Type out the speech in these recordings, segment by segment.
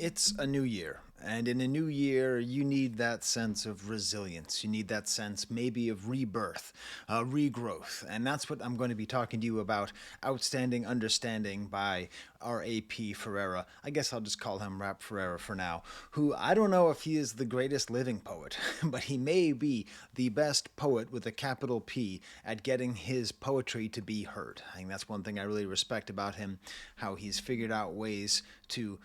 It's a new year. And in a new year, you need that sense of resilience. You need that sense, maybe, of rebirth, regrowth. And that's what I'm going to be talking to you about Outstanding Understanding by R.A.P. Ferreira. I guess I'll just call him Rap Ferreira for now, who I don't know if he is the greatest living poet, but he may be the best poet with a capital P at getting his poetry to be heard. I think that's one thing I really respect about him, how he's figured out ways to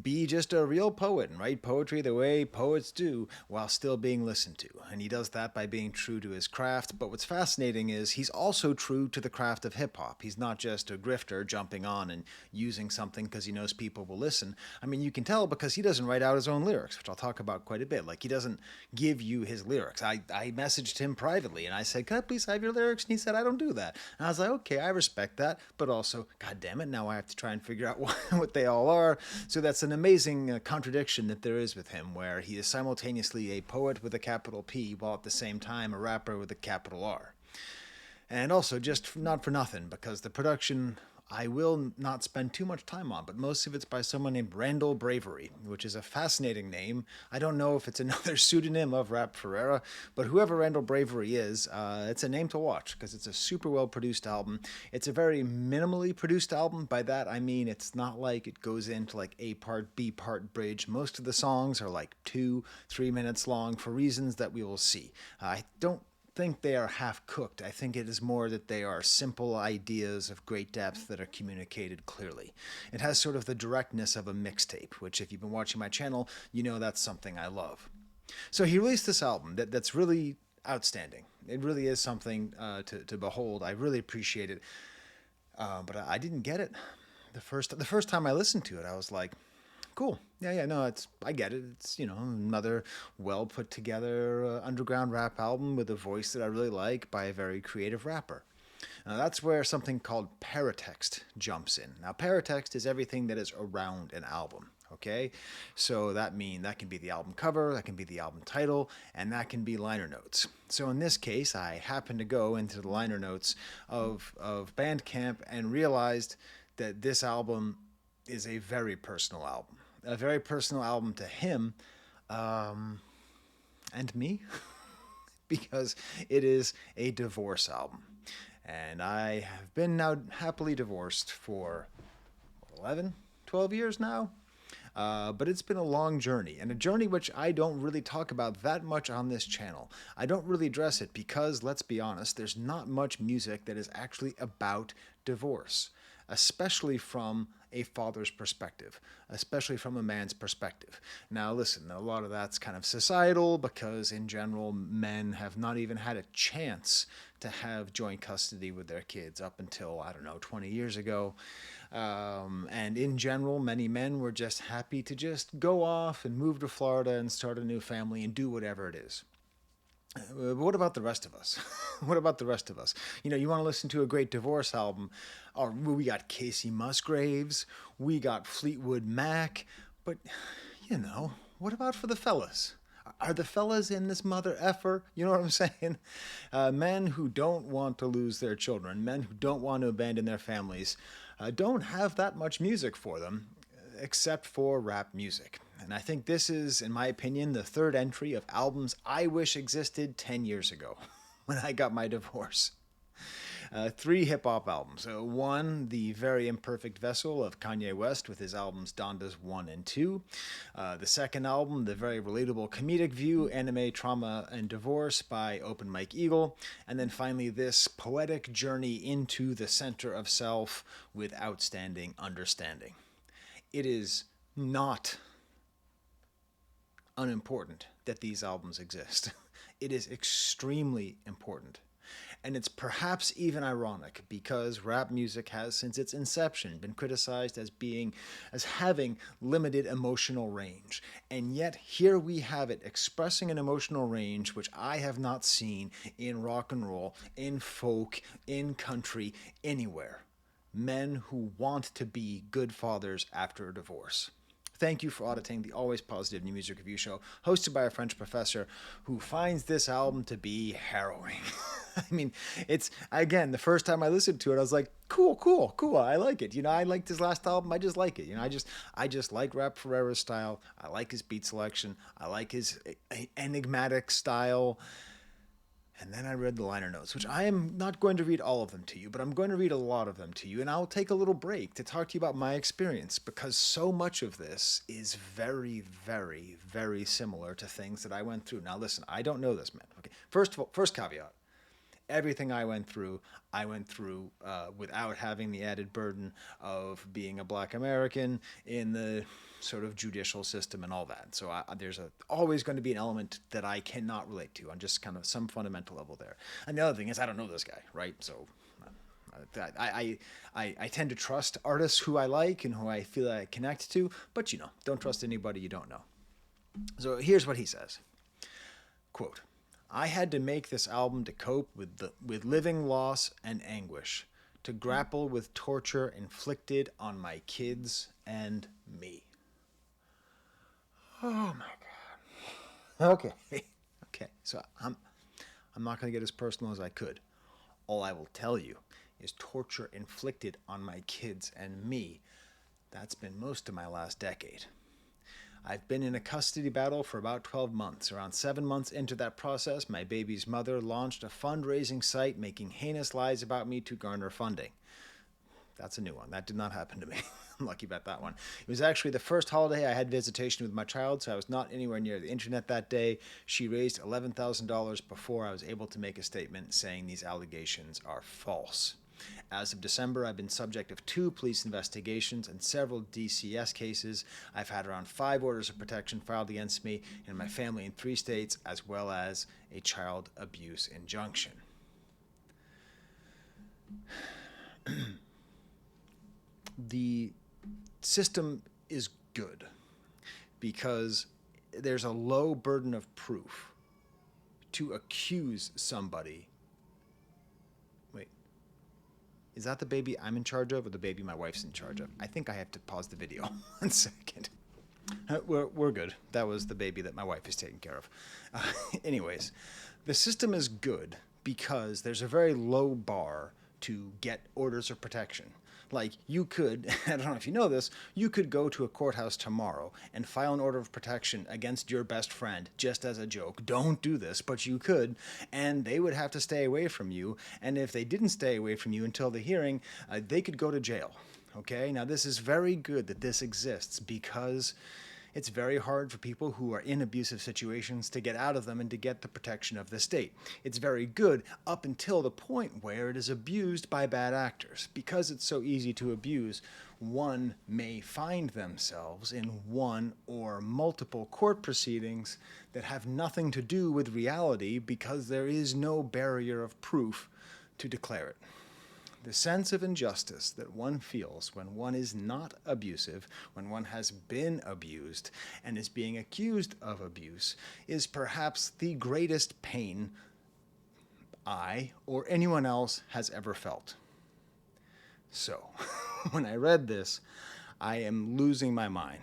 be just a real poet and write poetry the way poets do while still being listened to. And he does that by being true to his craft. But what's fascinating is he's also true to the craft of hip hop. He's not just a grifter jumping on and using something because he knows people will listen. I mean, you can tell because he doesn't write out his own lyrics, which I'll talk about quite a bit. Like, he doesn't give you his lyrics. I messaged him privately and I said, "Can I please have your lyrics?" And he said, "I don't do that." And I was like, okay, I respect that. But also, God damn it, now I have to try and figure out what they all are. So that's an amazing contradiction that there is with him, where he is simultaneously a poet with a capital P while at the same time a rapper with a capital R. And also, just not for nothing, because the production I will not spend too much time on, but most of it's by someone named Randall Bravery, which is a fascinating name. I don't know if it's another pseudonym of Rap Ferreira, but whoever Randall Bravery is, it's a name to watch because it's a super well produced album. It's a very minimally produced album. By that I mean it's not like it goes into like A part, B part, bridge. Most of the songs are like 2-3 minutes long for reasons that we will see. I don't think they are half cooked. I think it is more that they are simple ideas of great depth that are communicated clearly. It has sort of the directness of a mixtape, which, if you've been watching my channel, you know that's something I love. So he released this album that's really outstanding. It really is something to behold. I really appreciate it, but I didn't get it the first time I listened to it. I was like, cool. Yeah, no, I get it. It's, another well put together underground rap album with a voice that I really like by a very creative rapper. Now, that's where something called paratext jumps in. Now, paratext is everything that is around an album. Okay, so that can be the album cover, that can be the album title, and that can be liner notes. So in this case, I happened to go into the liner notes of Bandcamp and realized that this album is a very personal album. A very personal album to him, and me, because it is a divorce album. And I have been now happily divorced for 11, 12 years now. But it's been a long journey, and a journey which I don't really talk about that much on this channel. I don't really address it because, let's be honest, there's not much music that is actually about divorce, especially from a father's perspective, especially from a man's perspective. Now, listen, a lot of that's kind of societal because, in general, men have not even had a chance to have joint custody with their kids up until, I don't know, 20 years ago. And in general, many men were just happy to just go off and move to Florida and start a new family and do whatever it is. What about the rest of us? What about the rest of us? You want to listen to a great divorce album? Or we got Casey Musgraves, we got Fleetwood Mac, but what about for the fellas? Are the fellas in this mother effer? You know what I'm saying? Men who don't want to lose their children, men who don't want to abandon their families, don't have that much music for them, except for rap music. And I think this is, in my opinion, the third entry of albums I wish existed 10 years ago when I got my divorce. 3 hip-hop albums. One, The Very Imperfect Vessel of Kanye West with his albums Dondas 1 and 2. The second album, The Very Relatable Comedic View, Anime, Trauma, and Divorce by Open Mike Eagle. And then finally this poetic journey into the center of self with Outstanding Understanding. It is not unimportant that these albums exist. It is extremely important. And it's perhaps even ironic because rap music has, since its inception, been criticized as having limited emotional range. And yet here we have it expressing an emotional range which I have not seen in rock and roll, in folk, in country, anywhere. Men who want to be good fathers after a divorce. Thank you for auditing the always positive new music review show, hosted by a French professor who finds this album to be harrowing. I mean, it's, again, the first time I listened to it, I was like, cool. I like it. I liked his last album. I just like it. I just like Rap Ferreira's style. I like his beat selection. I like his enigmatic style. And then I read the liner notes, which I am not going to read all of them to you, but I'm going to read a lot of them to you. And I'll take a little break to talk to you about my experience, because so much of this is very, very, very similar to things that I went through. Now, listen, I don't know this, man. Okay, first of all, first caveat. Everything I went through without having the added burden of being a Black American in the sort of judicial system and all that. So there's always going to be an element that I cannot relate to on just kind of some fundamental level there. And the other thing is, I don't know this guy, right? So I tend to trust artists who I like and who I feel I connect to, but don't trust anybody you don't know. So here's what he says. Quote, I had to make this album to cope with living loss and anguish, to grapple with torture inflicted on my kids and me. Oh my God. Okay. So I'm not going to get as personal as I could. All I will tell you is torture inflicted on my kids and me. That's been most of my last decade. I've been in a custody battle for about 12 months. Around 7 months into that process, my baby's mother launched a fundraising site making heinous lies about me to garner funding. That's a new one. That did not happen to me. I'm lucky about that one. It was actually the first holiday I had visitation with my child, so I was not anywhere near the internet that day. She raised $11,000 before I was able to make a statement saying these allegations are false. As of December, I've been subject of 2 police investigations and several DCS cases. I've had around 5 orders of protection filed against me and my family in 3 states, as well as a child abuse injunction. The system is good because there's a low burden of proof to accuse somebody. Wait, is that the baby I'm in charge of or the baby my wife's in charge of? I think I have to pause the video 1 second. We're good. That was the baby that my wife is taking care of. Anyways, the system is good because there's a very low bar to get orders of protection. Like, you could, I don't know if you know this, you could go to a courthouse tomorrow and file an order of protection against your best friend just as a joke. Don't do this, but you could, and they would have to stay away from you. And if they didn't stay away from you until the hearing, they could go to jail. Okay? Now, this is very good that this exists because it's very hard for people who are in abusive situations to get out of them and to get the protection of the state. It's very good up until the point where it is abused by bad actors. Because it's so easy to abuse, one may find themselves in one or multiple court proceedings that have nothing to do with reality because there is no barrier of proof to declare it. The sense of injustice that one feels when one is not abusive, when one has been abused and is being accused of abuse, is perhaps the greatest pain I or anyone else has ever felt. So, when I read this, I am losing my mind.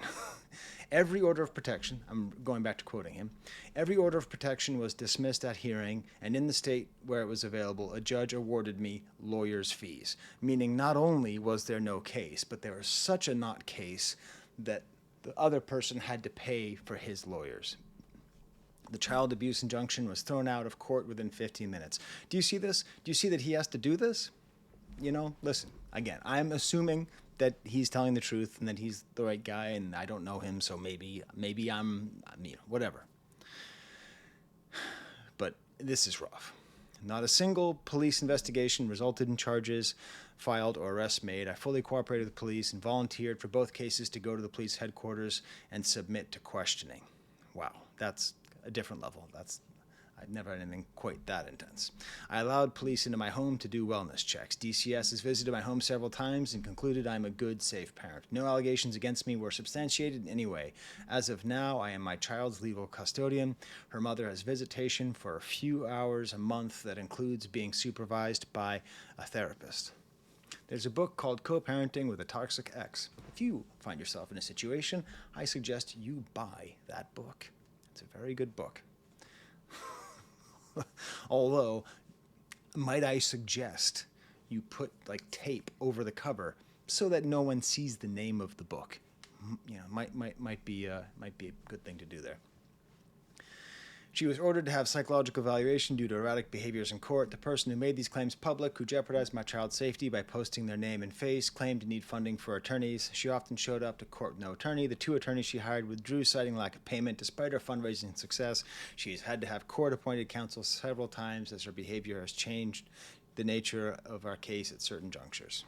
Every order of protection, I'm going back to quoting him, every order of protection was dismissed at hearing, and in the state where it was available, a judge awarded me lawyer's fees, meaning not only was there no case, but there was such a not case that the other person had to pay for his lawyers. The child abuse injunction was thrown out of court within 15 minutes. Do you see this? Do you see that he has to do this? Listen, again, I'm assuming that he's telling the truth and that he's the right guy, and I don't know him, so maybe I'm whatever. But this is rough. Not a single police investigation resulted in charges filed or arrests made. I fully cooperated with the police and volunteered for both cases to go to the police headquarters and submit to questioning. Wow, that's a different level. I've never had anything quite that intense. I allowed police into my home to do wellness checks. DCS has visited my home several times and concluded I'm a good, safe parent. No allegations against me were substantiated in any way. As of now, I am my child's legal custodian. Her mother has visitation for a few hours a month that includes being supervised by a therapist. There's a book called Co-Parenting with a Toxic Ex. If you find yourself in a situation, I suggest you buy that book. It's a very good book. Although, might I suggest you put like tape over the cover so that no one sees the name of the book. You know, might be a good thing to do there. She was ordered to have psychological evaluation due to erratic behaviors in court. The person who made these claims public, who jeopardized my child's safety by posting their name and face, claimed to need funding for attorneys. She often showed up to court with no attorney. The 2 attorneys she hired withdrew, citing lack of payment. Despite her fundraising success, she's had to have court-appointed counsel several times as her behavior has changed the nature of our case at certain junctures.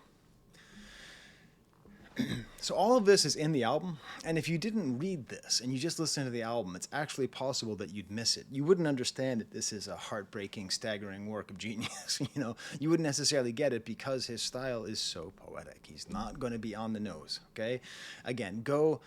So all of this is in the album, and if you didn't read this and you just listen to the album, it's actually possible that you'd miss it. You wouldn't understand that this is a heartbreaking, staggering work of genius. You wouldn't necessarily get it because his style is so poetic. He's not going to be on the nose, okay? Again, go...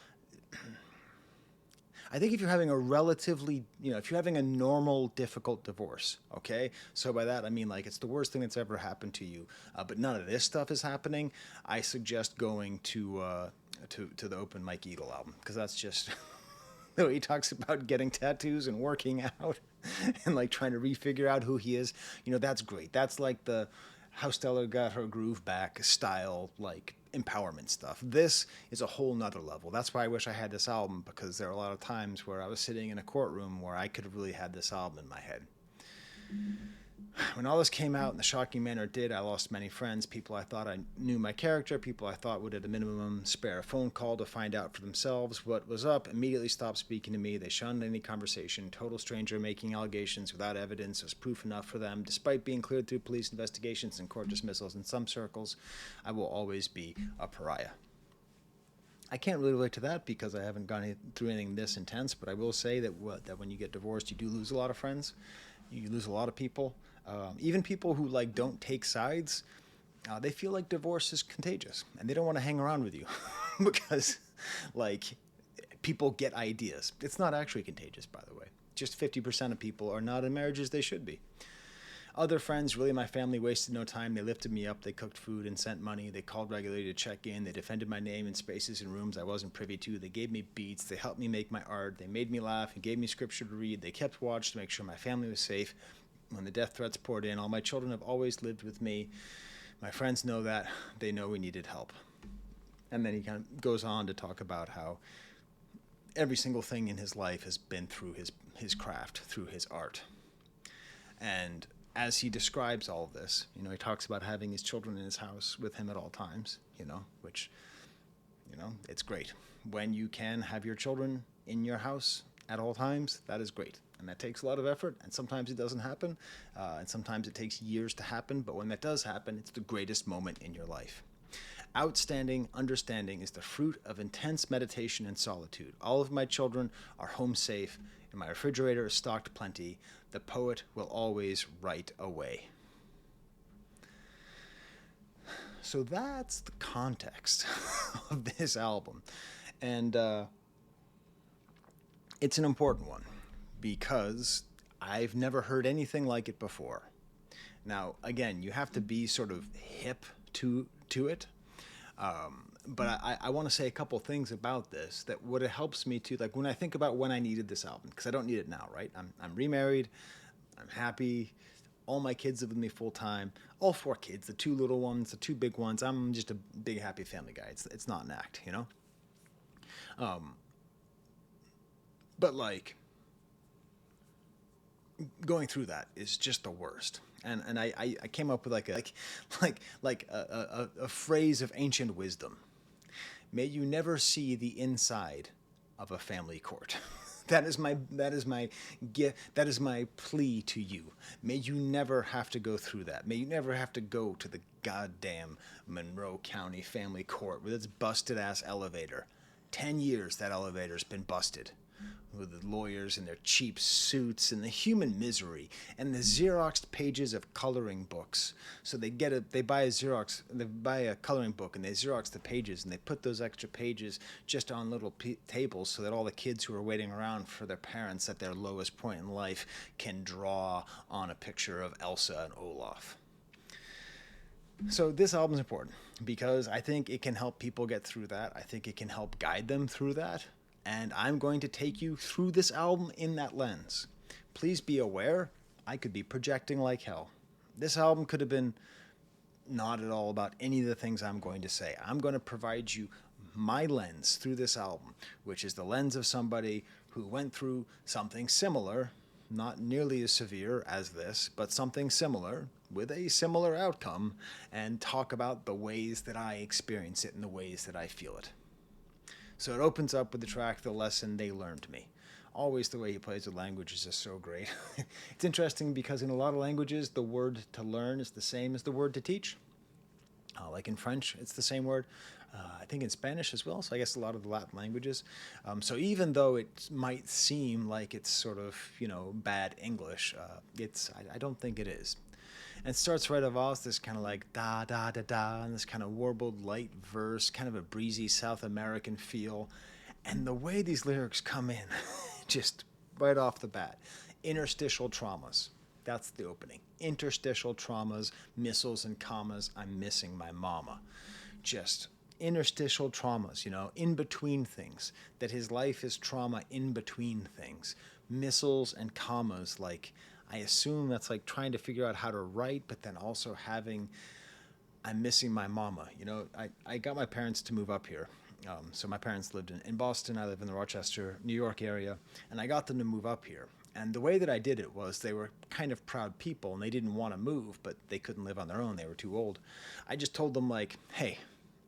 I think if you're having a relatively, if you're having a normal, difficult divorce, okay? So by that, I mean, like, it's the worst thing that's ever happened to you, but none of this stuff is happening, I suggest going to the Open Mike Eagle album, because that's just... the way he talks about getting tattoos and working out and, like, trying to refigure out who he is, that's great. That's like the How Stella Got Her Groove Back style, like, empowerment stuff. This is a whole nother level. That's why I wish I had this album, because there are a lot of times where I was sitting in a courtroom where I could have really had this album in my head. When all this came out in the shocking manner it did, I lost many friends, people I thought I knew my character, people I thought would at a minimum spare a phone call to find out for themselves what was up, immediately stopped speaking to me. They shunned any conversation. Total stranger making allegations without evidence was proof enough for them. Despite being cleared through police investigations and court dismissals in some circles, I will always be a pariah. I can't really relate to that because I haven't gone through anything this intense, but I will say that when you get divorced, you do lose a lot of friends. You lose a lot of people. Even people who don't take sides, they feel like divorce is contagious and they don't want to hang around with you because people get ideas. It's not actually contagious, by the way. Just 50% of people are not in marriages they should be. Other friends, really my family, wasted no time. They lifted me up. They cooked food and sent money. They called regularly to check in. They defended my name in spaces and rooms I wasn't privy to. They gave me beats. They helped me make my art. They made me laugh and gave me scripture to read. They kept watch to make sure my family was safe. When the death threats poured in, all my children have always lived with me. My friends know that. They know we needed help. And then he kind of goes on to talk about how every single thing in his life has been through his craft, through his art. And as he describes all of this, he talks about having his children in his house with him at all times, which, it's great. When you can have your children in your house at all times, that is great. And that takes a lot of effort, and sometimes it doesn't happen, and sometimes it takes years to happen, but when that does happen, it's the greatest moment in your life. Outstanding understanding is the fruit of intense meditation and solitude. All of my children are home safe, and my refrigerator is stocked plenty. The poet will always write away. So that's the context of this album. And it's an important one because I've never heard anything like it before. Now, again, you have to be sort of hip to it. But I want to say a couple things about this that what it helps me to, when I think about when I needed this album, because I don't need it now, right? I'm remarried, I'm happy, all my kids live with me full time, all 4 kids, the 2 little ones, the 2 big ones. I'm just a big happy family guy. It's not an act, But going through that is just the worst. And I came up with a phrase of ancient wisdom. May you never see the inside of a family court. That is my gift. That is my plea to you. May you never have to go through that. May you never have to go to the goddamn Monroe County family court with its busted ass elevator. 10 years that elevator's been busted. With the lawyers in their cheap suits and the human misery and the Xeroxed pages of coloring books. So they buy a coloring book and they Xerox the pages and they put those extra pages just on little tables so that all the kids who are waiting around for their parents at their lowest point in life can draw on a picture of Elsa and Olaf. So this album's important because I think it can help people get through that. I think it can help guide them through that. And I'm going to take you through this album in that lens. Please be aware, I could be projecting like hell. This album could have been not at all about any of the things I'm going to say. I'm going to provide you my lens through this album, which is the lens of somebody who went through something similar, not nearly as severe as this, but something similar with a similar outcome, and talk about the ways that I experience it and the ways that I feel it. So it opens up with the track The Lesson They Learned Me. Always the way he plays with language is just so great. It's interesting because in a lot of languages, the word to learn is the same as the word to teach. Like in French, it's the same word. I think in Spanish as well, so I guess a lot of the Latin languages. So even though it might seem like it's sort of, bad English, I don't think it is. And it starts right off as this kind of like da da da da, and this kind of warbled light verse, kind of a breezy South American feel. And the way these lyrics come in, just right off the bat, interstitial traumas. That's the opening. Interstitial traumas, missiles and commas. I'm missing my mama. Just interstitial traumas, in between things. That his life is trauma in between things. Missiles and commas, like, I assume that's like trying to figure out how to write, but then also having, I'm missing my mama. I got my parents to move up here. So my parents lived in Boston. I live in the Rochester, New York area, and I got them to move up here. And the way that I did it was they were kind of proud people, and they didn't want to move, but they couldn't live on their own. They were too old. I just told them, like, hey,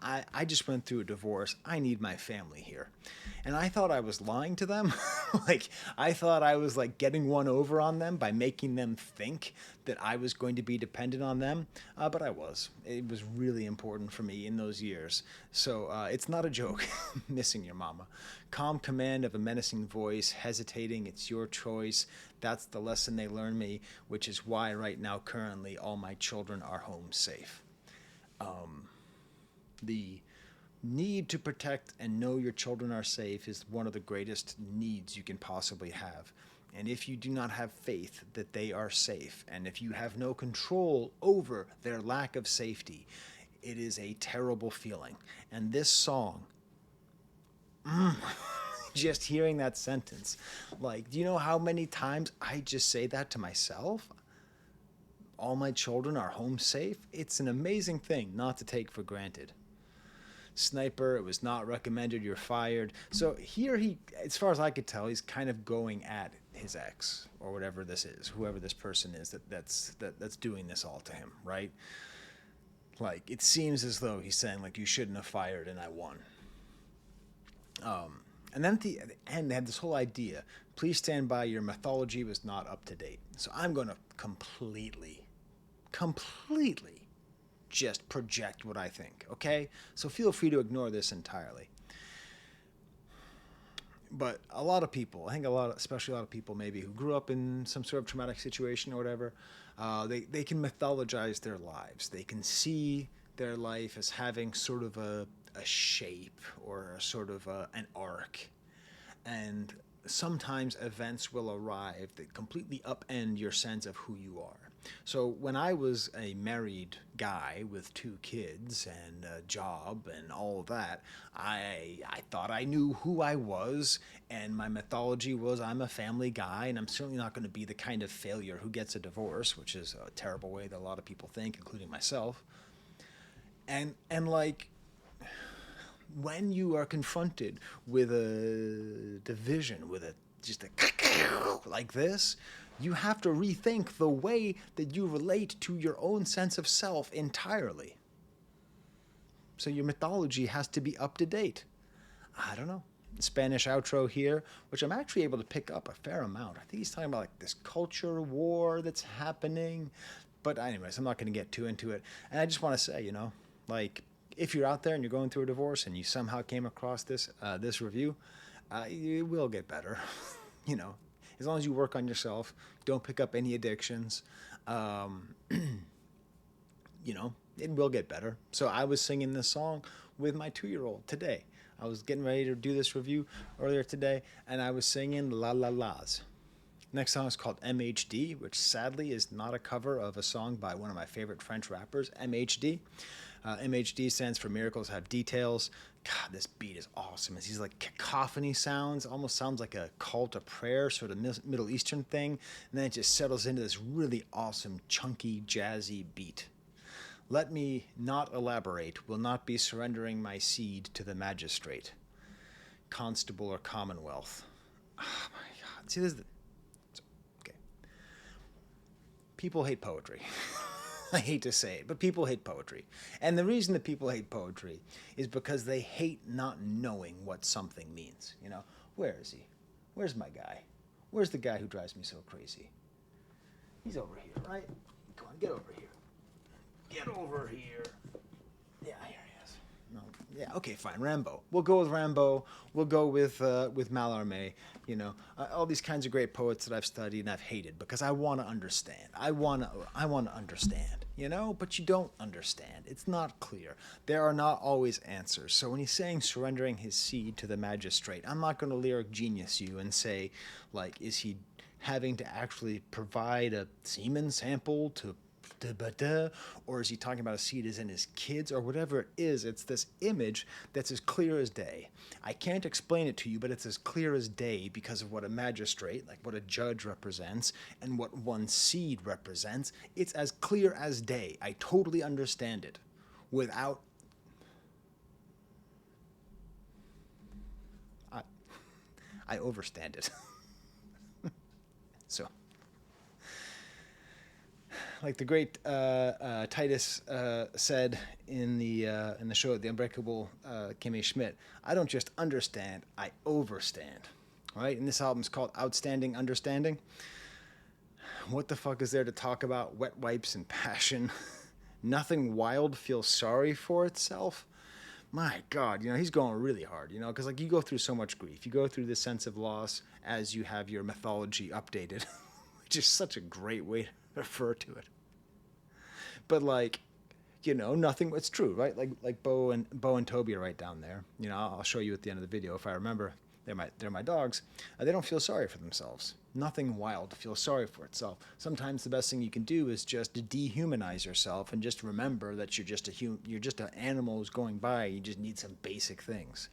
I just went through a divorce. I need my family here. And I thought I was lying to them. Like, I thought I was like getting one over on them by making them think that I was going to be dependent on them. But I was. It was really important for me in those years. So it's not a joke, missing your mama. Calm command of a menacing voice, hesitating, it's your choice. That's the lesson they learned me, which is why right now, currently, all my children are home safe. The need to protect and know your children are safe is one of the greatest needs you can possibly have. And if you do not have faith that they are safe, and if you have no control over their lack of safety, it is a terrible feeling. And this song, just hearing that sentence, like, do you know how many times I just say that to myself? All my children are home safe. It's an amazing thing not to take for granted. Sniper, it was not recommended, you're fired. So here as far as I could tell, he's kind of going at his ex or whatever this is, whoever this person is that's doing this all to him, right? Like, it seems as though he's saying, like, you shouldn't have fired and I won. And then at the end, they had this whole idea, please stand by, your mythology was not up to date. So I'm going to completely just project what I think, okay? So feel free to ignore this entirely. But a lot of people, I think especially a lot of people maybe who grew up in some sort of traumatic situation or whatever, they can mythologize their lives. They can see their life as having sort of a shape or a sort of an arc. And sometimes events will arrive that completely upend your sense of who you are. So when I was a married guy with 2 kids and a job and all of that, I thought I knew who I was, and my mythology was I'm a family guy, and I'm certainly not going to be the kind of failure who gets a divorce, which is a terrible way that a lot of people think, including myself. And like, when you are confronted with a division, with just a like this, you have to rethink the way that you relate to your own sense of self entirely. So your mythology has to be up to date. I don't know. Spanish outro here, which I'm actually able to pick up a fair amount. I think he's talking about like this culture war that's happening. But anyways, I'm not going to get too into it. And I just want to say, like, if you're out there and you're going through a divorce and you somehow came across this review, it will get better. As long as you work on yourself, don't pick up any addictions, it will get better. So I was singing this song with my 2-year-old today. I was getting ready to do this review earlier today, and I was singing La La Las. Next song is called MHD, which sadly is not a cover of a song by one of my favorite French rappers, MHD. MHD stands for Miracles Have Details. God, this beat is awesome. It's these like cacophony sounds, almost sounds like a call to prayer, sort of Middle Eastern thing. And then it just settles into this really awesome, chunky, jazzy beat. Let me not elaborate, will not be surrendering my seed to the magistrate, constable, or commonwealth. Oh my God. See, this is okay. People hate poetry. I hate to say it, but people hate poetry. And the reason that people hate poetry is because they hate not knowing what something means. You know, where is he? Where's my guy? Where's the guy who drives me so crazy? He's over here, right? Come on, get over here. Get over here. Yeah, here he is. No, yeah, okay, fine. Rambo. We'll go with Rambo. We'll go with Mallarmé. You know, all these kinds of great poets that I've studied and I've hated because I want to understand. I want to understand. You know, but you don't understand. It's not clear. There are not always answers. So when he's saying surrendering his seed to the magistrate, I'm not going to lyric genius you and say, like, is he having to actually provide a semen sample to or is he talking about a seed as in his kids or whatever it is? It's this image that's as clear as day. I can't explain it to you, but it's as clear as day because of what a magistrate, like what a judge represents, and what one seed represents. It's as clear as day. I totally understand it without... I overstand it. So... like the great Titus said in the show The Unbreakable Kimmy Schmidt, I don't just understand, I overstand. Right? And this album's called Outstanding Understanding. What the fuck is there to talk about? Wet wipes and passion. Nothing wild feels sorry for itself. My God, you know, he's going really hard, you know, because like you go through so much grief. You go through this sense of loss as you have your mythology updated, which is such a great way to refer to it. But like, you know, nothing. It's true, right? Like Bo and Toby are right down there. You know, I'll show you at the end of the video if I remember. They're my dogs. They don't feel sorry for themselves. Nothing wild feels sorry for itself. Sometimes the best thing you can do is just dehumanize yourself and just remember that you're just an animal who's going by. You just need some basic things.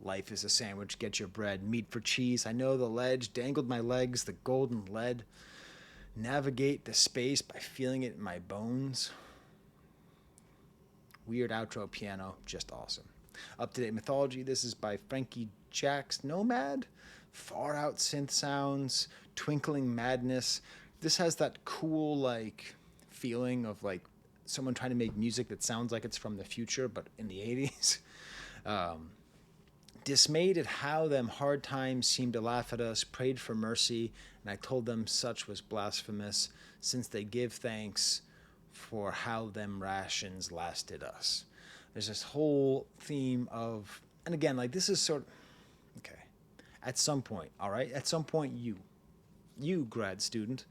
Life is a sandwich. Get your bread. Meat for cheese. I know the ledge. Dangled my legs. The golden lead. Navigate the space by feeling it in my bones. Weird outro piano, just awesome. Up-to-date mythology, this is by Frankie Jack's Nomad. Far out synth sounds, twinkling madness. This has that cool like feeling of like someone trying to make music that sounds like it's from the future, but in the 80s. Dismayed at how them hard times seemed to laugh at us, prayed for mercy, and I told them such was blasphemous, since they give thanks for how them rations lasted us. There's this whole theme of, and again, like this is sort of, okay, at some point, all right, at some point you grad student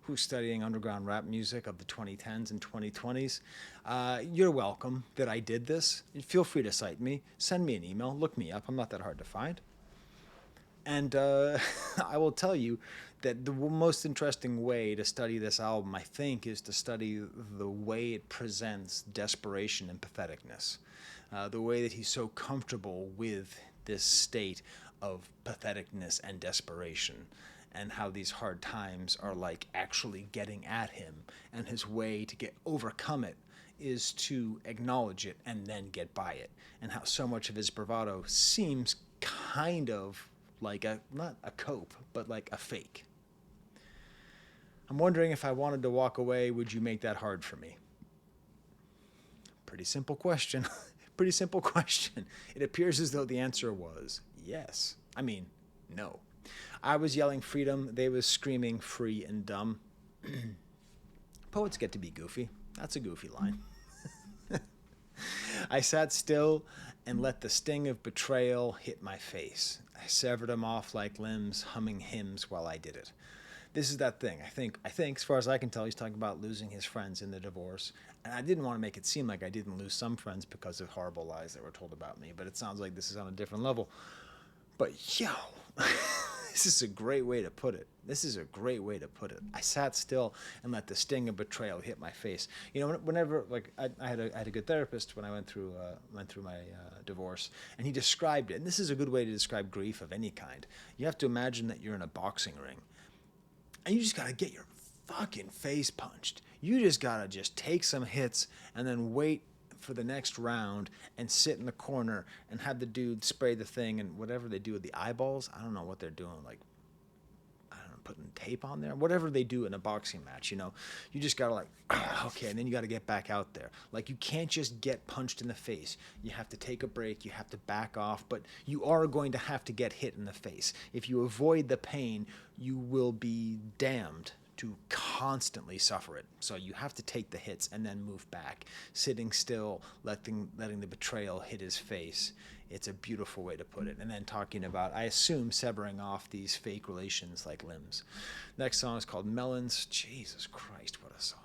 who's studying underground rap music of the 2010s and 2020s, you're welcome that I did this. Feel free to cite me. Send me an email. Look me up. I'm not that hard to find. And I will tell you that the most interesting way to study this album, I think, is to study the way it presents desperation and patheticness. The way that he's so comfortable with this state of patheticness and desperation, and how these hard times are like actually getting at him, and his way to overcome it is to acknowledge it and then get by it, and how so much of his bravado seems kind of like not a cope, but like a fake. I'm wondering, if I wanted to walk away, would you make that hard for me? Pretty simple question. Pretty simple question. It appears as though the answer was yes. I mean, no. I was yelling freedom. They was screaming free and dumb. Poets get to be goofy. That's a goofy line. I sat still and let the sting of betrayal hit my face. I severed them off like limbs, humming hymns while I did it. This is that thing. I think, as far as I can tell, he's talking about losing his friends in the divorce. And I didn't want to make it seem like I didn't lose some friends because of horrible lies that were told about me, but it sounds like this is on a different level. But yo, This is a great way to put it. This is a great way to put it. I sat still and let the sting of betrayal hit my face. You know, whenever like I had a good therapist when I went through my divorce, and he described it. And this is a good way to describe grief of any kind. You have to imagine that you're in a boxing ring, and you just gotta get your fucking face punched. You just gotta just take some hits and then wait for the next round and sit in the corner and have the dude spray the thing and whatever they do with the eyeballs. I don't know what they're doing, like, I don't know, putting tape on there, whatever they do in a boxing match, you know. You just gotta like, okay, and then you gotta get back out there. Like, you can't just get punched in the face. You have to take a break, you have to back off, but you are going to have to get hit in the face. If you avoid the pain, you will be damned to constantly suffer it. So you have to take the hits and then move back. Sitting still, letting the betrayal hit his face. It's a beautiful way to put it. And then talking about, I assume, severing off these fake relations like limbs. Next song is called Melons. Jesus Christ, what a song.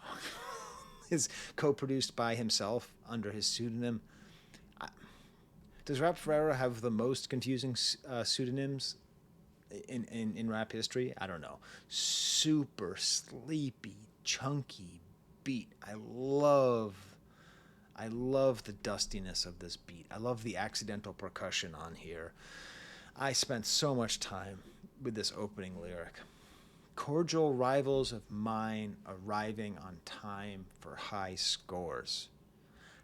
Is co-produced by himself under his pseudonym. Does Rap Ferreira have the most confusing pseudonyms in rap history? I don't know. Super sleepy, chunky beat. I love the dustiness of this beat. I love the accidental percussion on here. I spent so much time with this opening lyric. Cordial rivals of mine arriving on time for high scores.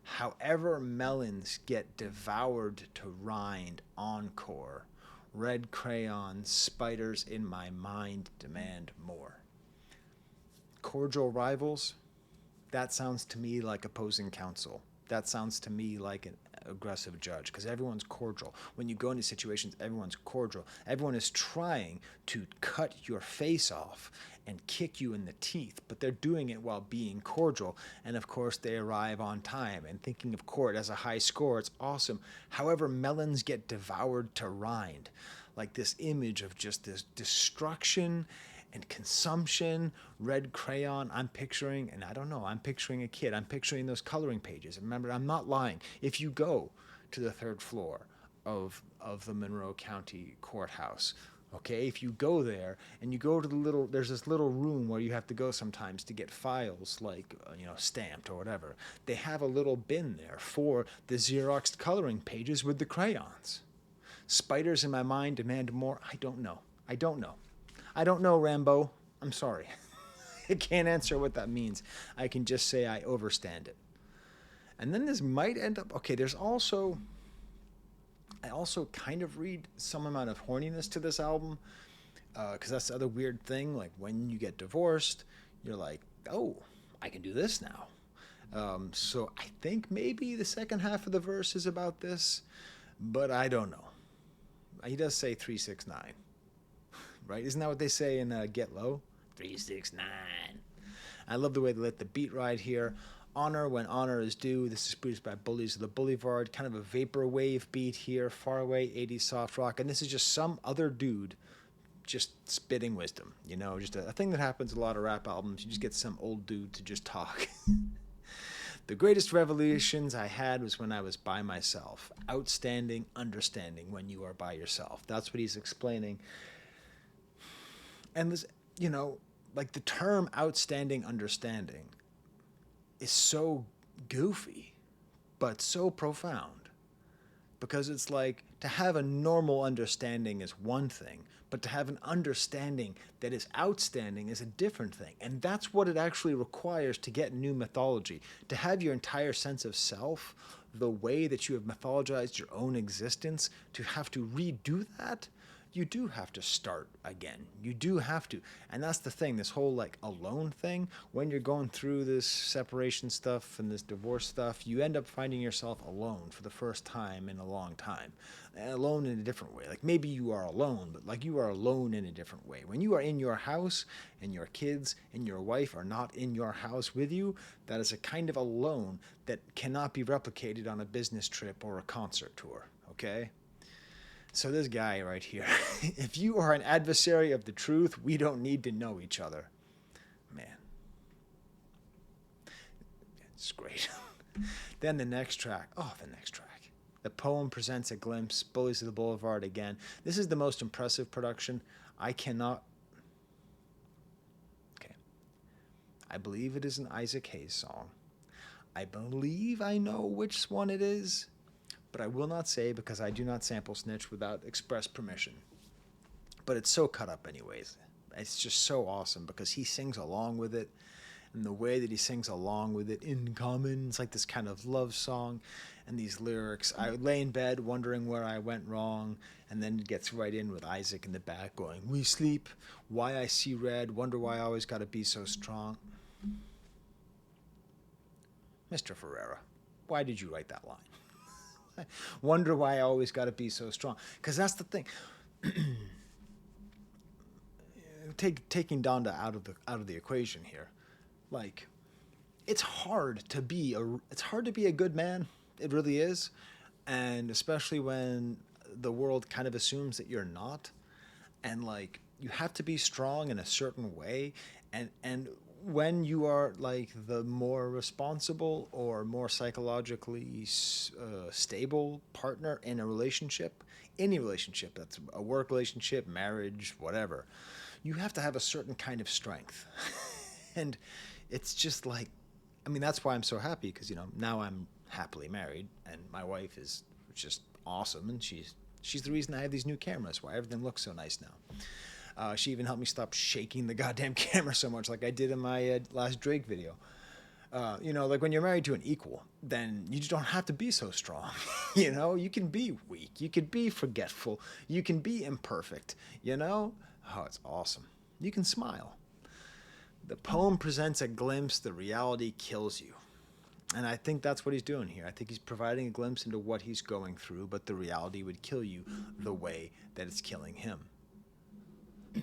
However melons get devoured to rind encore. Red crayon, spiders in my mind demand more. Cordial rivals? That sounds to me like opposing counsel. That sounds to me like an aggressive judge, because everyone's cordial. When you go into situations, everyone's cordial. Everyone is trying to cut your face off and kick you in the teeth, but they're doing it while being cordial. And of course, they arrive on time. And thinking of court as a high score, it's awesome. However, melons get devoured to rind. Like this image of just this destruction and consumption, red crayon, I'm picturing, and I don't know, I'm picturing a kid. I'm picturing those coloring pages. Remember, I'm not lying. If you go to the third floor of the Monroe County Courthouse, okay, if you go there and you go to there's this little room where you have to go sometimes to get files like, stamped or whatever. They have a little bin there for the Xeroxed coloring pages with the crayons. Spiders in my mind demand more. I don't know. I don't know, Rambo. I'm sorry. I can't answer what that means. I can just say I overstand it. And then this might end up... Okay, I also kind of read some amount of horniness to this album, because that's the other weird thing. Like, when you get divorced, you're like, oh, I can do this now. So I think maybe the second half of the verse is about this, but I don't know. He does say 369. Right? Isn't that what they say in Get Low? 369. I love the way they let the beat ride here. Honor when honor is due. This is produced by Bullies of the Boulevard. Kind of a vaporwave beat here. Far away 80s soft rock. And this is just some other dude just spitting wisdom. Just a thing that happens in a lot of rap albums. You just get some old dude to just talk. The greatest revelations I had was when I was by myself. Outstanding understanding when you are by yourself. That's what he's explaining. And this, like the term outstanding understanding is so goofy, but so profound. Because it's like, to have a normal understanding is one thing, but to have an understanding that is outstanding is a different thing. And that's what it actually requires to get new mythology. To have your entire sense of self, the way that you have mythologized your own existence, to have to redo that, you do have to start again. You do have to. And that's the thing, this whole like alone thing, when you're going through this separation stuff and this divorce stuff, you end up finding yourself alone for the first time in a long time. And alone in a different way. Like maybe you are alone, but like you are alone in a different way. When you are in your house and your kids and your wife are not in your house with you, that is a kind of alone that cannot be replicated on a business trip or a concert tour, okay? So this guy right here, if you are an adversary of the truth, we don't need to know each other. Man. It's great. Then the next track. The poem presents a glimpse, Bullies of the Boulevard again. This is the most impressive production. I cannot. Okay. I believe it is an Isaac Hayes song. I believe I know which one it is, but I will not say because I do not sample snitch without express permission. But it's so cut up, anyways. It's just so awesome because he sings along with it, and the way that he sings along with it in common, it's like this kind of love song. And these lyrics, I lay in bed wondering where I went wrong, and then it gets right in with Isaac in the back going, we sleep, why I see red, wonder why I always gotta be so strong. Mr. Ferreira, why did you write that line? Wonder why I always gotta be so strong. Because that's the thing. Taking Donda out of the equation here, like, it's hard to be a good man. It really is, and especially when the world kind of assumes that you're not, and like you have to be strong in a certain way, and when you are like the more responsible or more psychologically stable partner in a relationship, any relationship, that's a work relationship, marriage, whatever, you have to have a certain kind of strength. And it's just like, I mean, that's why I'm so happy because, now I'm happily married and my wife is just awesome, and she's the reason I have these new cameras, why everything looks so nice now. She even helped me stop shaking the goddamn camera so much like I did in my last Drake video. Like when you're married to an equal, then you just don't have to be so strong. You can be weak, you can be forgetful, you can be imperfect, Oh, it's awesome. You can smile. The poem presents a glimpse, the reality kills you. And I think that's what he's doing here. I think he's providing a glimpse into what he's going through, but the reality would kill you the way that it's killing him. It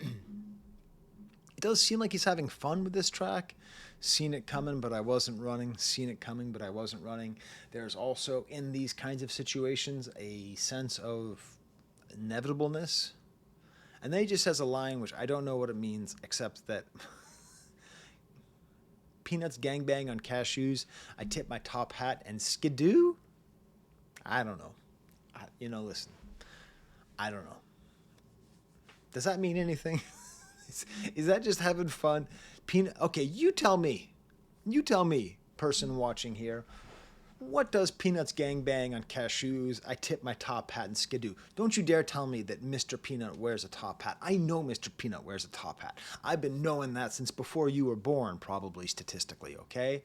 does seem like he's having fun with this track. Seen it coming, but I wasn't running. Seen it coming, but I wasn't running. There's also, in these kinds of situations, a sense of inevitableness. And then he just has a line, which I don't know what it means, except that peanuts gangbang on cashews, I tip my top hat and skidoo? I don't know. Listen, I don't know. Does that mean anything? Is that just having fun? Okay, you tell me, person watching here, what does peanuts gangbang on cashews, I tip my top hat and skidoo? Don't you dare tell me that Mr. Peanut wears a top hat. I know Mr. Peanut wears a top hat. I've been knowing that since before you were born, probably statistically, okay?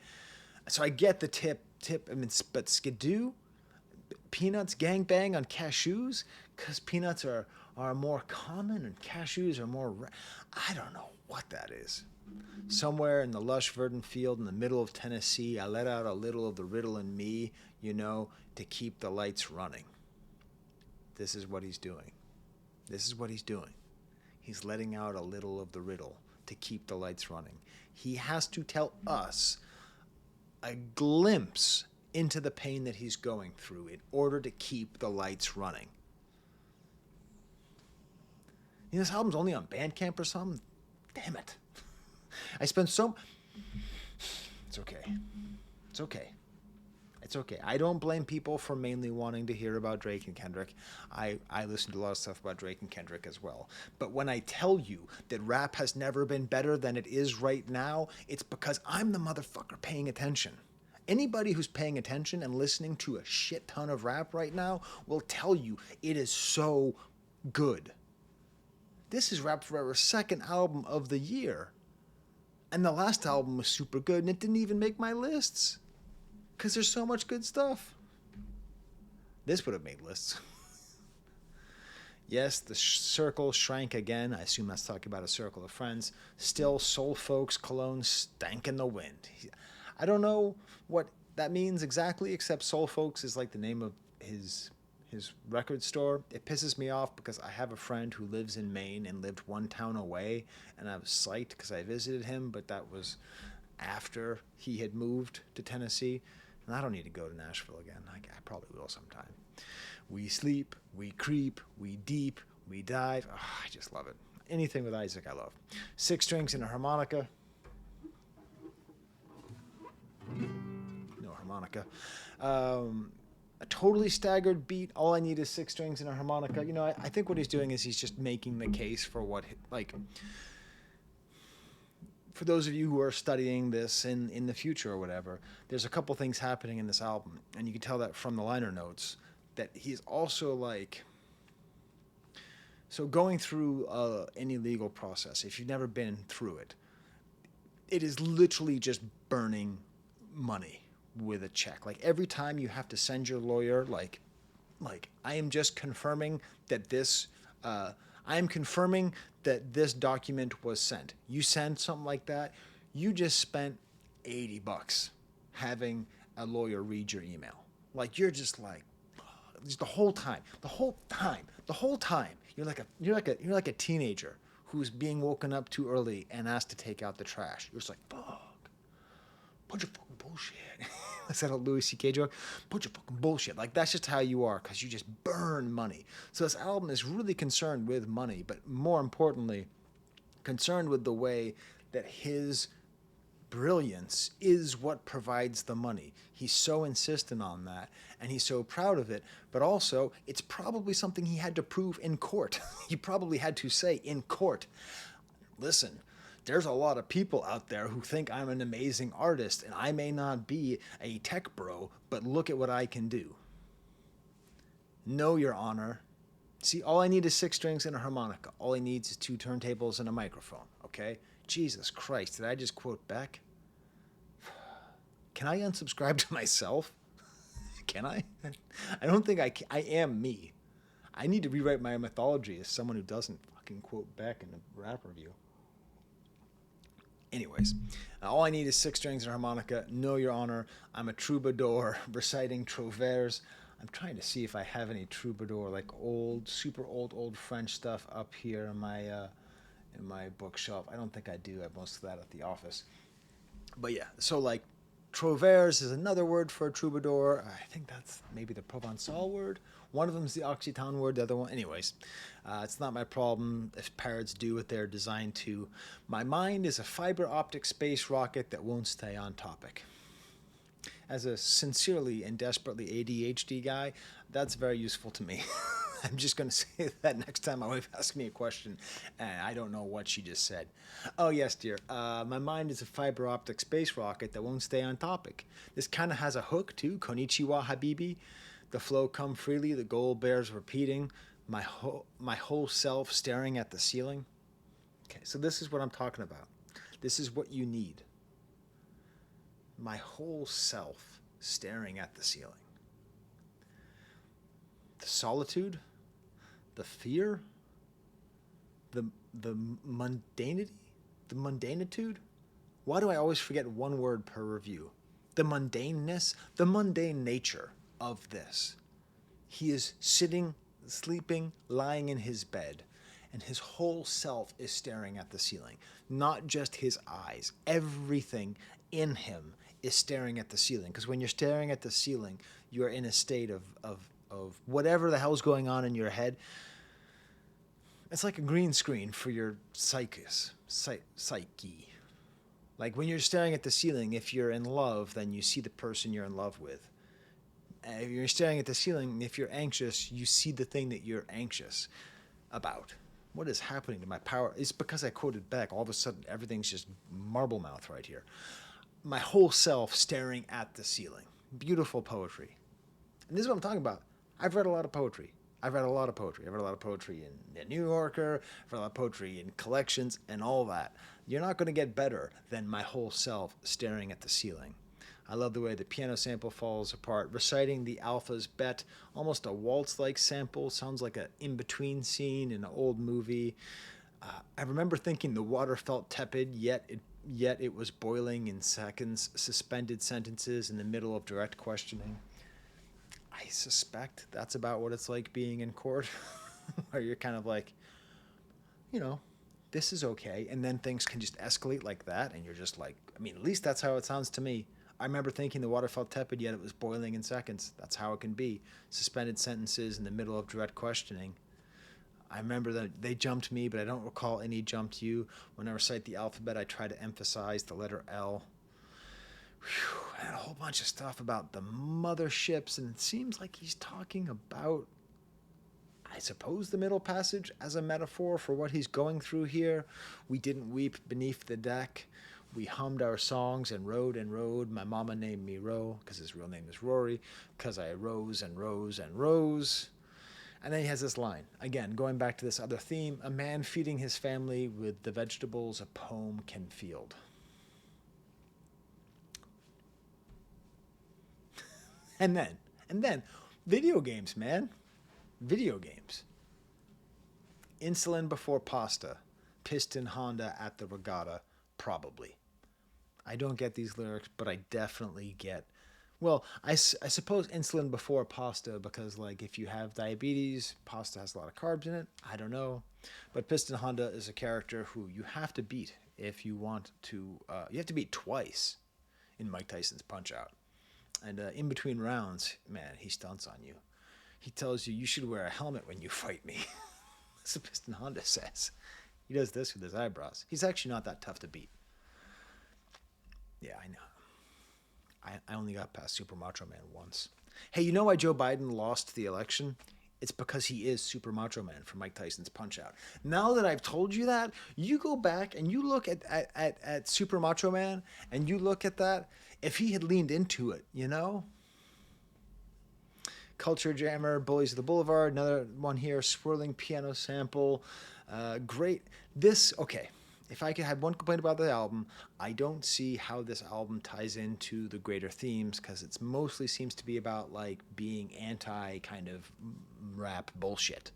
So I get the tip, but skidoo? Peanuts gangbang on cashews? Because peanuts are more common and cashews are more... I don't know what that is. Somewhere in the lush verdant field in the middle of Tennessee, I let out a little of the riddle in me, to keep the lights running. This is what he's doing. He's letting out a little of the riddle to keep the lights running. He has to tell us a glimpse into the pain that he's going through in order to keep the lights running. This album's only on Bandcamp or something? Damn it. I spent so... It's okay. I don't blame people for mainly wanting to hear about Drake and Kendrick. I listen to a lot of stuff about Drake and Kendrick as well. But when I tell you that rap has never been better than it is right now, it's because I'm the motherfucker paying attention. Anybody who's paying attention and listening to a shit ton of rap right now will tell you it is so good. This is Rap Ferreira's second album of the year. And the last album was super good, and it didn't even make my lists. Because there's so much good stuff. This would have made lists. Yes, the circle shrank again. I assume that's talking about a circle of friends. Still, Soul Folks cologne stank in the wind. I don't know what that means exactly, except Soul Folks is like the name of his record store. It pisses me off because I have a friend who lives in Maine and lived one town away, and I was psyched because I visited him, but that was after he had moved to Tennessee, and I don't need to go to Nashville again. I probably will sometime. We sleep, we creep, we deep, we dive. Oh, I just love it. Anything with Isaac I love. 6 strings and a harmonica. No harmonica. A totally staggered beat. All I need is six strings and a harmonica. I think what he's doing is he's just making the case for what, like, for those of you who are studying this in the future or whatever, there's a couple things happening in this album, and you can tell that from the liner notes that he's also like. So going through any legal process, if you've never been through it, it is literally just burning money with a check. Like every time you have to send your lawyer, like I am just confirming that this, I am confirming that this document was sent. You send something like that, you just spent $80 having a lawyer read your email. Like you're just like, just the whole time. You're like a teenager who's being woken up too early and asked to take out the trash. You're just like, fuck, bunch of fucking bullshit. Is that a Louis C.K. joke? Bunch of fucking bullshit. Like that's just how you are because you just burn money. So this album is really concerned with money, but more importantly, concerned with the way that his brilliance is what provides the money. He's so insistent on that and he's so proud of it, but also it's probably something he had to prove in court. He probably had to say in court, listen, there's a lot of people out there who think I'm an amazing artist and I may not be a tech bro, but look at what I can do. No, Your Honor. See, all I need is six strings and a harmonica. All he needs is two turntables and a microphone, okay? Jesus Christ, did I just quote Beck? Can I unsubscribe to myself? Can I? I don't think I can. I am me. I need to rewrite my mythology as someone who doesn't fucking quote Beck in a rap review. Anyways, all I need is six strings and a harmonica. No, Your Honor, I'm a troubadour reciting trouvères. I'm trying to see if I have any troubadour, like old, super old French stuff up here in my bookshelf. I don't think I do. I have most of that at the office. But yeah, so like trouvères is another word for a troubadour. I think that's maybe the Provençal word. One of them is the Occitan word, the other one. Anyways, it's not my problem if parrots do what they're designed to. My mind is a fiber optic space rocket that won't stay on topic. As a sincerely and desperately ADHD guy, that's very useful to me. I'm just going to say that next time my wife asks me a question and I don't know what she just said. Oh, yes, dear. My mind is a fiber optic space rocket that won't stay on topic. This kind of has a hook, too. Konnichiwa, Habibi. The flow come freely. The goal bears repeating. My whole self staring at the ceiling. Okay, so this is what I'm talking about. This is what you need. My whole self staring at the ceiling. The solitude, the fear, the mundanity, the mundanitude. Why do I always forget one word per review? The mundaneness, the mundane nature of this. He is sitting, sleeping, lying in his bed, and his whole self is staring at the ceiling. Not just his eyes. Everything in him is staring at the ceiling. Because when you're staring at the ceiling, you're in a state of whatever the hell's going on in your head. It's like a green screen for your psyche. Like when you're staring at the ceiling, if you're in love, then you see the person you're in love with. If you're staring at the ceiling, if you're anxious, you see the thing that you're anxious about. What is happening to my power? It's because I quoted Beck. All of a sudden, everything's just marble mouth right here. My whole self staring at the ceiling. Beautiful poetry. And this is what I'm talking about. I've read a lot of poetry. I've read a lot of poetry in The New Yorker. I've read a lot of poetry in collections and all that. You're not going to get better than my whole self staring at the ceiling. I love the way the piano sample falls apart. Reciting the Alpha's Bet, almost a waltz-like sample. Sounds like an in-between scene in an old movie. I remember thinking the water felt tepid, yet it was boiling in seconds. Suspended sentences in the middle of direct questioning. I suspect that's about what it's like being in court, where you're kind of like, this is okay. And then things can just escalate like that. And you're just like, at least that's how it sounds to me. I remember thinking the water felt tepid, yet it was boiling in seconds. That's how it can be. Suspended sentences in the middle of direct questioning. I remember that they jumped me, but I don't recall any jumped you. When I recite the alphabet, I try to emphasize the letter L. Whew. and a whole bunch of stuff about the motherships, and it seems like he's talking about, I suppose, the Middle Passage as a metaphor for what he's going through here. We didn't weep beneath the deck. We hummed our songs and rode and rode. My mama named me Ro, because his real name is Rory, because I rose and rose and rose. And then he has this line, again, going back to this other theme, a man feeding his family with the vegetables a poem can field. And then, video games, man. Video games. Insulin before pasta. Piston Honda at the regatta. Probably. I don't get these lyrics, but I definitely get. Well, I suppose insulin before pasta because, like, if you have diabetes, pasta has a lot of carbs in it. I don't know. But Piston Honda is a character who you have to beat if you want to. You have to beat twice in Mike Tyson's Punch Out. And in between rounds, man, he stunts on you. He tells you you should wear a helmet when you fight me. That's what Piston Honda says. He does this with his eyebrows. He's actually not that tough to beat. Yeah, I know. I only got past Super Macho Man once. Hey, you know why Joe Biden lost the election? It's because he is Super Macho Man from Mike Tyson's Punch Out. Now that I've told you that, you go back and you look at Super Macho Man and you look at that. If he had leaned into it, you know? Culture Jammer, Bullies of the Boulevard, another one here, swirling piano sample. Great. Okay. If I could have one complaint about the album, I don't see how this album ties into the greater themes because it mostly seems to be about like being anti kind of rap bullshit.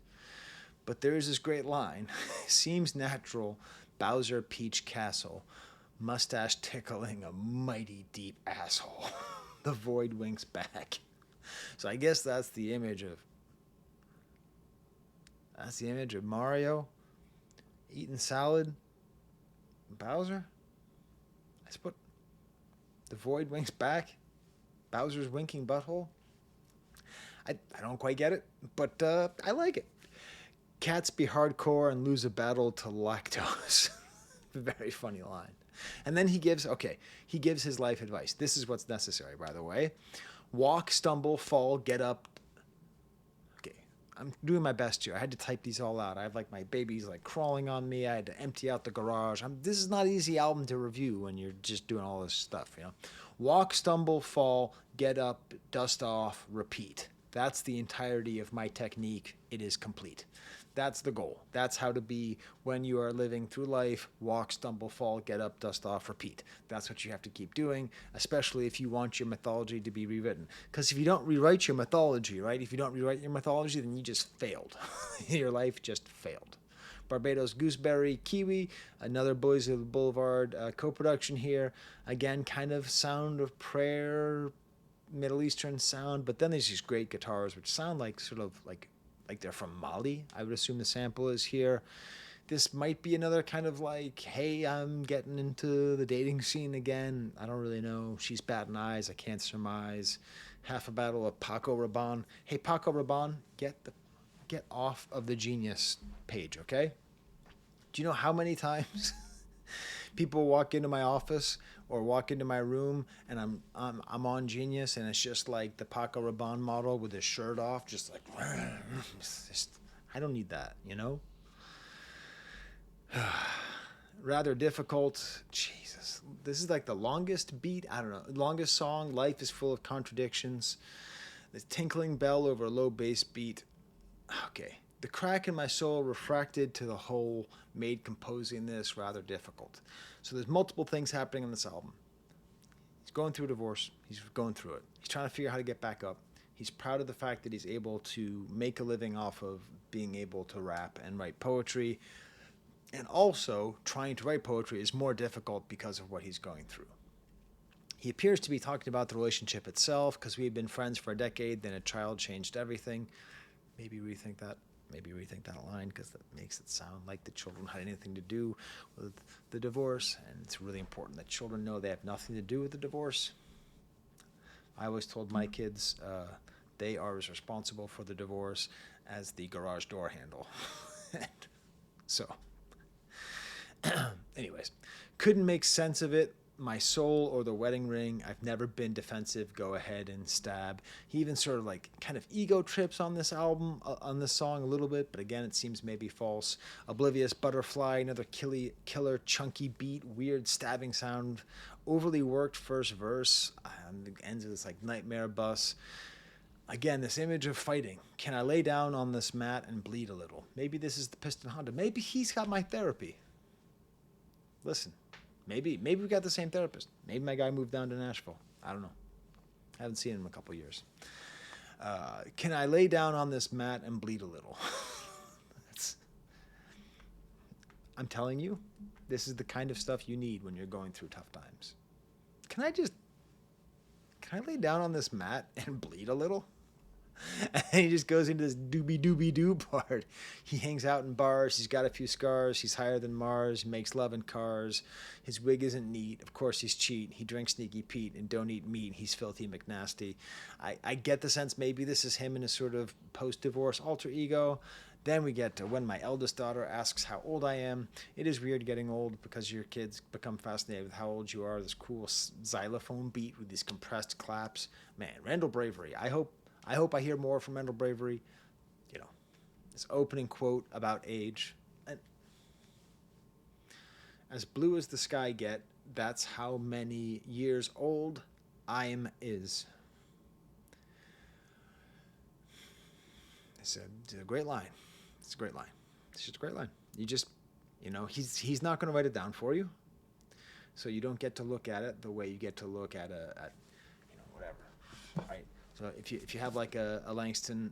But there is this great line, seems natural, Bowser Peach Castle, mustache tickling a mighty deep asshole. The void winks back. So I guess that's the image of Mario eating salad. Bowser? That's what the void winks back. Bowser's winking butthole. I don't quite get it, but I like it. Cats be hardcore and lose a battle to lactose. Very funny line. And then he gives his life advice. This is what's necessary, by the way. Walk, stumble, fall, get up. Okay, I'm doing my best here. I had to type these all out. I have like my babies like crawling on me. I had to empty out the garage. This is not an easy album to review when you're just doing all this stuff, you know. Walk, stumble, fall, get up, dust off, repeat. That's the entirety of my technique. It is complete. That's the goal. That's how to be when you are living through life. Walk, stumble, fall, get up, dust off, repeat. That's what you have to keep doing, especially if you want your mythology to be rewritten. Because if you don't rewrite your mythology, right? If you don't rewrite your mythology, then you just failed. Your life just failed. Barbados Gooseberry Kiwi, another Boys of the Boulevard co-production here. Again, kind of sound of prayer, Middle Eastern sound, but then there's these great guitars which sound like sort of like they're from Mali. I would assume the sample is here. This might be another kind of like, hey, I'm getting into the dating scene again. I don't really know. She's batting eyes. I can't surmise. Half a battle of Paco Rabanne. Hey, Paco Rabanne, get off of the Genius page, okay? Do you know how many times people walk into my office or walk into my room and I'm on Genius and it's just like the Paco Rabanne model with his shirt off, just like I don't need that, you know? Rather difficult. Jesus. This is like the longest beat, I don't know, longest song. Life is full of contradictions. The tinkling bell over a low bass beat. Okay. The crack in my soul refracted to the whole made composing this rather difficult. So there's multiple things happening on this album. He's going through a divorce. He's going through it. He's trying to figure out how to get back up. He's proud of the fact that he's able to make a living off of being able to rap and write poetry. And also, trying to write poetry is more difficult because of what he's going through. He appears to be talking about the relationship itself, because we had been friends for a decade, then a child changed everything. Maybe rethink that line, because that makes it sound like the children had anything to do with the divorce, and it's really important that children know they have nothing to do with the divorce. I always told my kids they are as responsible for the divorce as the garage door handle. So, anyways, couldn't make sense of it. my soul or the wedding ring. I've never been defensive. Go ahead and stab. He even sort of like kind of ego trips on this album, on this song a little bit, but again, it seems maybe false. Oblivious Butterfly, another killer chunky beat, weird stabbing sound, overly worked first verse, and ends with this like nightmare bus. Again, this image of fighting. Can I lay down on this mat and bleed a little? Maybe this is the Piston Honda. Maybe he's got my therapy. Listen, maybe we got the same therapist. Maybe my guy moved down to Nashville. I don't know. I haven't seen him in a couple years. Can I lay down on this mat and bleed a little? I'm telling you, this is the kind of stuff you need when you're going through tough times. Can I lay down on this mat and bleed a little? And he just goes into this doobie-doobie-doo part. He hangs out in bars. He's got a few scars. He's higher than Mars. He makes love in cars. His wig isn't neat. Of course, he's cheat. He drinks Sneaky Pete and don't eat meat. He's filthy McNasty. I get the sense maybe this is him in a sort of post-divorce alter ego. Then we get to when my eldest daughter asks how old I am. It is weird getting old because your kids become fascinated with how old you are. This cool xylophone beat with these compressed claps. Man, Randall Bravery. I hope I hear more from Randall Bravery. You know, this opening quote about age. And as blue as the sky get, that's how many years old I'm is. It's a great line. It's a great line. It's just a great line. You just, he's not going to write it down for you. So you don't get to look at it the way you get to look at whatever, right? So if you have like a Langston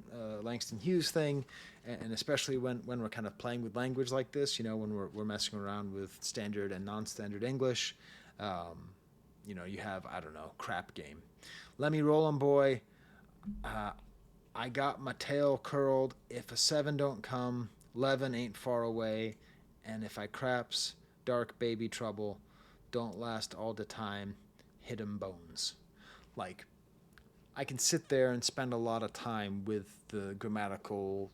Hughes thing, and especially when we're kind of playing with language like this, when we're messing around with standard and non-standard English, you have, I don't know, crap game. Let me roll 'em, boy. I got my tail curled. If a 7 don't come, 11 ain't far away. And if I craps, dark baby trouble, don't last all the time, hit 'em bones. Like, I can sit there and spend a lot of time with the grammatical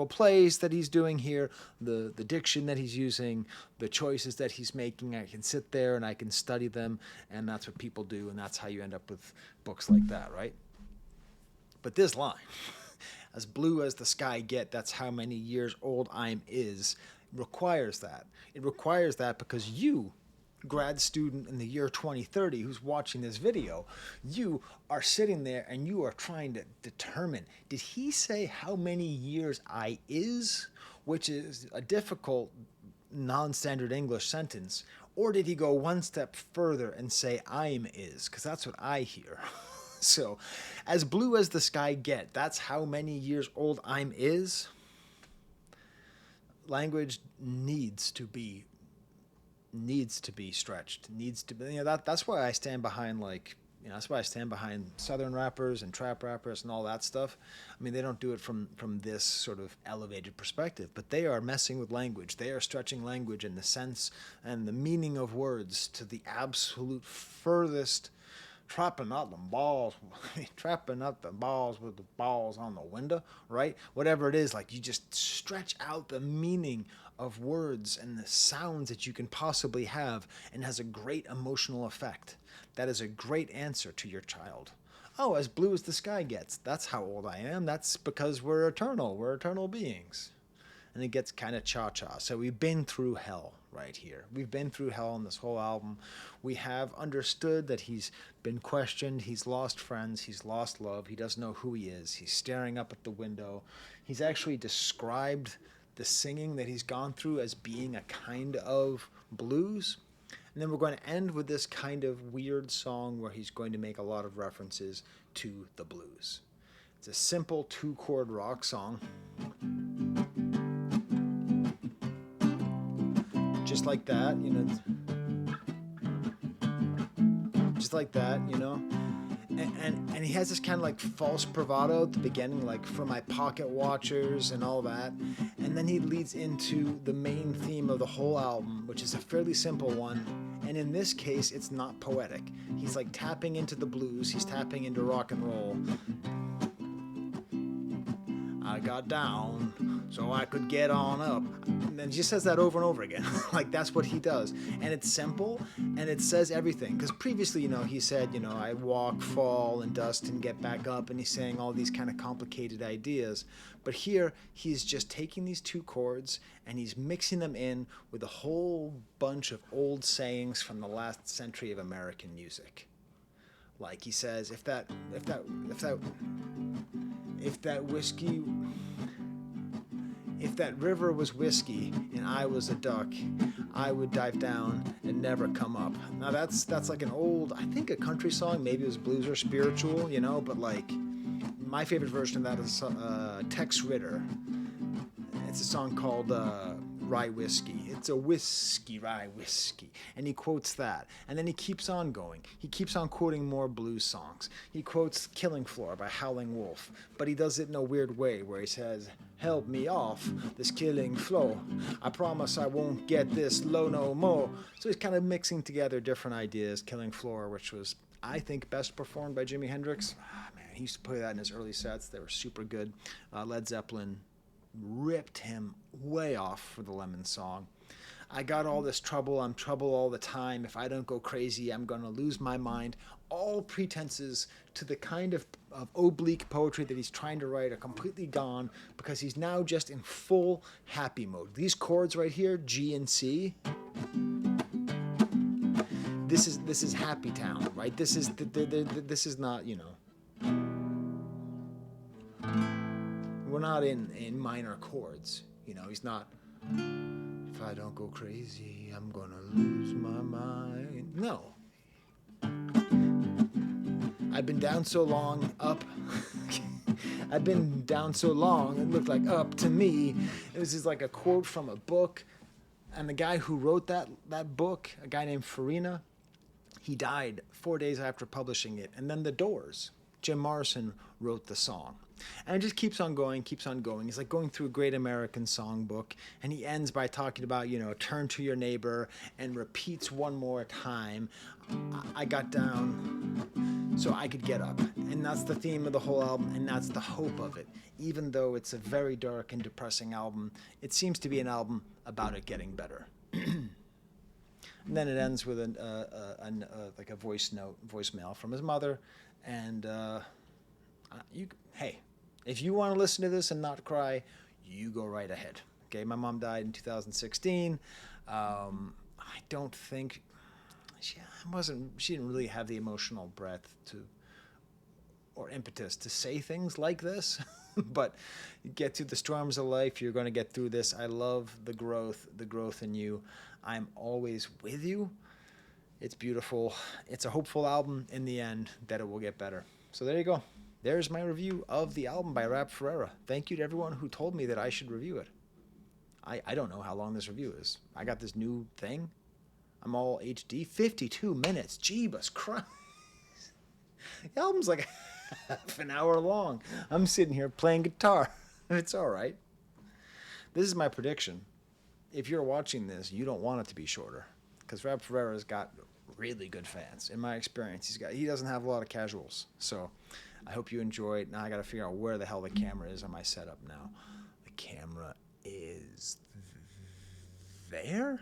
plays that he's doing here, the diction that he's using, the choices that he's making. I can sit there and I can study them, and that's what people do, and that's how you end up with books like that, right? But this line, as blue as the sky get, that's how many years old I'm is, requires that. It requires that because you, grad student in the year 2030 who's watching this video, you are sitting there and you are trying to determine, did he say how many years I is, which is a difficult non-standard English sentence, or did he go one step further and say I'm is, because that's what I hear. So, as blue as the sky get, that's how many years old I'm is. Language needs to be stretched. Needs to be. That's why I stand behind that's why I stand behind Southern rappers and trap rappers and all that stuff. I mean, they don't do it from this sort of elevated perspective, but they are messing with language. They are stretching language and the sense and the meaning of words to the absolute furthest. Trapping up the balls with the balls on the window, right? Whatever it is, like you just stretch out the meaning of words and the sounds that you can possibly have, and has a great emotional effect. That is a great answer to your child. Oh, as blue as the sky gets, that's how old I am. That's because we're eternal beings. And it gets kind of cha-cha. So we've been through hell right here. We've been through hell on this whole album. We have understood that he's been questioned. He's lost friends. He's lost love. He doesn't know who he is. He's staring up at the window. He's actually described the singing that he's gone through as being a kind of blues. And then we're going to end with this kind of weird song where he's going to make a lot of references to the blues. It's a simple 2-chord rock song. Just like that, just like that, and he has this kind of like false bravado at the beginning, like for my pocket watchers and all that, and then he leads into the main theme of the whole album, which is a fairly simple one, and in this case it's not poetic. He's like tapping into the blues, he's tapping into rock and roll. I got down so I could get on up. And he just says that over and over again. Like, that's what he does. And it's simple, and it says everything. Because previously, he said, I walk, fall, and dust, and get back up. And he's saying all these kind of complicated ideas. But here, he's just taking these two chords, and he's mixing them in with a whole bunch of old sayings from the last century of American music. Like he says, if that whiskey, if that river was whiskey and I was a duck, I would dive down and never come up. Now that's like an old, I think a country song, maybe it was blues or spiritual, but like my favorite version of that is Tex Ritter. It's a song called Rye Whiskey. It's a whiskey, rye whiskey. And he quotes that. And then he keeps on going. He keeps on quoting more blues songs. He quotes Killing Floor by Howling Wolf. But he does it in a weird way where he says, help me off this killing flow. I promise I won't get this low no more. So he's kind of mixing together different ideas. Killing Floor, which was, I think, best performed by Jimi Hendrix. Man, he used to play that in his early sets. They were super good. Led Zeppelin ripped him way off for the Lemon song. I got all this trouble, I'm trouble all the time. If I don't go crazy, I'm going to lose my mind. All pretenses to the kind of oblique poetry that he's trying to write are completely gone because he's now just in full happy mode. These chords right here, G and C, this is Happy Town, right? This is not, we're not in minor chords. He's not, if I don't go crazy, I'm gonna lose my mind. No. I've been down so long, up. I've been down so long, it looked like up to me. It was just like a quote from a book. And the guy who wrote that book, a guy named Ferreira, he died 4 days after publishing it. And then The Doors, Jim Morrison, wrote the song. And it just keeps on going, keeps on going. It's like going through a great American songbook. And he ends by talking about, turn to your neighbor, and repeats one more time, I got down so I could get up. And that's the theme of the whole album, and that's the hope of it. Even though it's a very dark and depressing album, it seems to be an album about it getting better. And then it ends with like a voicemail from his mother. And hey, if you want to listen to this and not cry, you go right ahead. Okay, my mom died in 2016. I don't think she didn't really have the emotional breadth or impetus to say things like this. But you get through the storms of life, you're going to get through this. I love the growth in you. I'm always with you. It's beautiful. It's a hopeful album in the end that it will get better. So there you go. There's my review of the album by R.A.P. Ferreira. Thank you to everyone who told me that I should review it. I don't know how long this review is. I got this new thing. I'm all HD. 52 minutes. Jeebus Christ. The album's like half an hour long. I'm sitting here playing guitar. It's all right. This is my prediction. If you're watching this, you don't want it to be shorter. Because R.A.P. Ferreira's got really good fans. In my experience, he doesn't have a lot of casuals. So I hope you enjoy it. Now I got to figure out where the hell the camera is on my setup now. The camera is there?